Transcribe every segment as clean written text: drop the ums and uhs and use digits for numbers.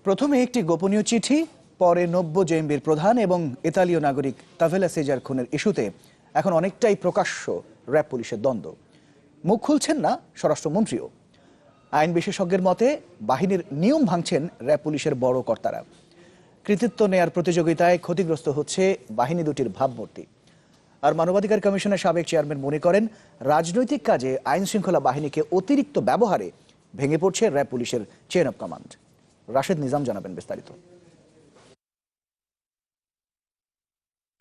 প্রথমে একটি গোপনীয় চিঠি, পরে নব্য জেএমবির প্রধান এবং ইতালীয় নাগরিক তাভেলা সিজার খুনের ইস্যুতে এখন অনেকটাই প্রকাশ্য র্যাব পুলিশের দ্বন্দ্ব। মুখ খুলছেন না স্বরাষ্ট্রমন্ত্রীও। আইন বিশেষজ্ঞের মতে বাহিনীর নিয়ম ভাঙছেন র্যাব পুলিশের বড় কর্তারা। কৃতিত্ব নেয়ার প্রতিযোগিতায় ক্ষতিগ্রস্ত হচ্ছে বাহিনী দুটির ভাবমূর্তি। আর মানবাধিকার কমিশনের সাবেক চেয়ারম্যান মনে করেন, রাজনৈতিক কাজে আইন শৃঙ্খলা বাহিনীকে অতিরিক্ত ব্যবহারে ভেঙে পড়ছে র্যাব পুলিশের chain of command. Rashed Nizam জানাবেন বিস্তারিত।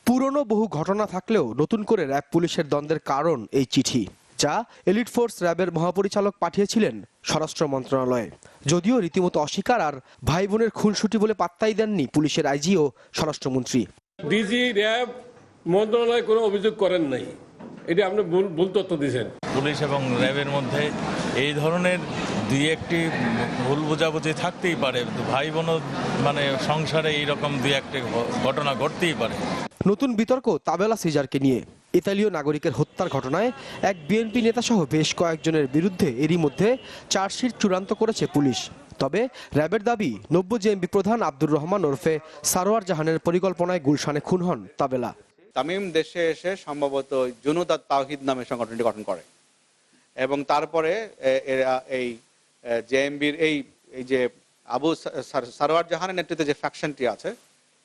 পুরনো বহু ঘটনা থাকলেও নতুন করে র্যাব পুলিশের দ্বন্দ্বের কারণ এই চিঠি, যা এলিট ফোর্স র্যাবের মহাপরিচালক পাঠিয়েছিলেন স্বরাষ্ট্র মন্ত্রণালয়ে। যদিও রীতিমতো অস্বীকার আর ভাই বোনের খুনসুটি বলে পাত্তাই দেননি পুলিশের আইজি ও স্বরাষ্ট্রমন্ত্রী। ডিজি র্যাব মন্ত্রণালয় কোনো অভিযোগ করেন নাই, এটা আপনি ভুল তথ্য দিয়েছেন। পুলিশ এবং র্যাবের মধ্যে এই ধরনের দুই একটি ভুল বোঝাবুঝি থাকতেই পারে। ভাই বোন মানে সংসারে এইরকম দুই একটি ঘটনা ঘটতেই পারে। নতুন বিতর্ক তাবেলা সিজারকে নিয়ে। ইতালীয় নাগরিকের হত্যার ঘটনায় এক বিএনপি নেতাসহ বেশ কয়েকজনের বিরুদ্ধে এরই মধ্যে চার্জশিট চূড়ান্ত করেছে পুলিশ। তবে র্যাবের দাবি, নব্য জেএমবি প্রধান আব্দুর রহমান ওরফে সারোয়ার জাহানের পরিকল্পনায় গুলশানে খুন হন তাবেলা। তামিম দেশে এসে সম্ভবত জুনুদ আত-তাওহিদ নামে সংগঠনটি গঠন করে এবং তারপরে এরা এই জেএমবির এই যে আবু সারোয়ার জাহানের নেতৃত্বে যে ফ্যাকশনটি আছে,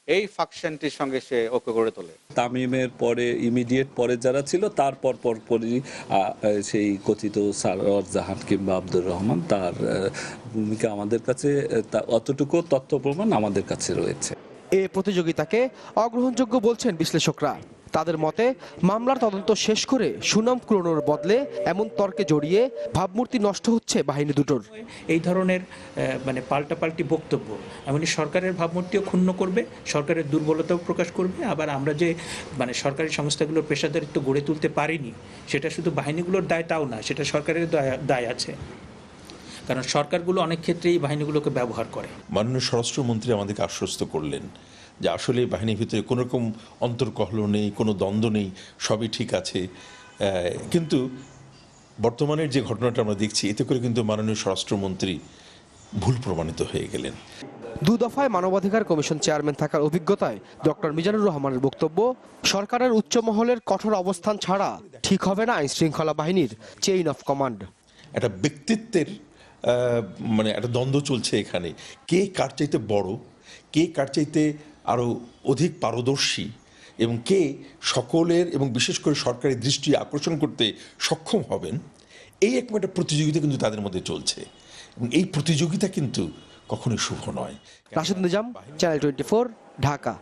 এই ফ্যাকশনটির সঙ্গে সে ঐক্য গড়ে তোলে। তামিমের পরে ইমিডিয়েট পরে যারা ছিল তারপর পরপরই সেই কথিত সারোয়ার জাহান কিংবা আব্দুর রহমান, তার ভূমিকা আমাদের কাছে অতটুকু তথ্য প্রমাণ আমাদের কাছে রয়েছে। এ প্রতিযোগিতাকে অগ্রহণযোগ্য বলছেন বিশ্লেষকরা। তাদের মতে মামলার তদন্ত শেষ করে সুনাম কুড়ানোর বদলে এমন তর্কে জড়িয়ে ভাবমূর্তি নষ্ট হচ্ছে বাহিনী দুটোর। এই ধরনের পাল্টাপাল্টি বক্তব্য এমনকি সরকারের ভাবমূর্তিও ক্ষুণ্ণ করবে, সরকারের দুর্বলতাও প্রকাশ করবে। আবার আমরা যে সরকারি সংস্থাগুলোর পেশাদারিত্ব গড়ে তুলতে পারিনি, সেটা শুধু বাহিনীগুলোর দায় তাও না, সেটা সরকারের দায় আছে, কারণ সরকারগুলো অনেক ক্ষেত্রে এই বাহিনীগুলোকে ব্যবহার করে। মাননীয় স্বরাষ্ট্রমন্ত্রী আমাদেরকে আশ্বস্ত করলেন যে আসলে বাহিনীর ভিতরে কোনো রকম অন্তর্কলহ নেই, কোনো দ্বন্দ্ব নেই, সবই ঠিক আছে। কিন্তু বর্তমানের যে ঘটনাটা আমরা দেখছি, এতে করে কিন্তু মাননীয় স্বরাষ্ট্রমন্ত্রী ভুল প্রমাণিত হয়ে গেলেন। দু দফায় মানবাধিকার কমিশন চেয়ারম্যান থাকার অভিজ্ঞতায় ডক্টর মিজানুর রহমানের বক্তব্য, সরকারের উচ্চ মহলের কঠোর অবস্থান ছাড়া ঠিক হবে না আইন শৃঙ্খলা বাহিনীর চেইন অফ কমান্ড। একটা ব্যক্তিত্বের একটা দ্বন্দ্ব চলছে এখানে। কে কার চাইতে বড়, কে কার চাইতে আরও অধিক পারদর্শী এবং কে সকলের এবং বিশেষ করে সরকারের দৃষ্টি আকর্ষণ করতে সক্ষম হবেন, এই একটা প্রতিযোগিতা কিন্তু তাদের মধ্যে চলছে এবং এই প্রতিযোগিতা কিন্তু কখনোই শুভ নয়। রাশেদ নিজাম, চ্যানেল 24, ঢাকা।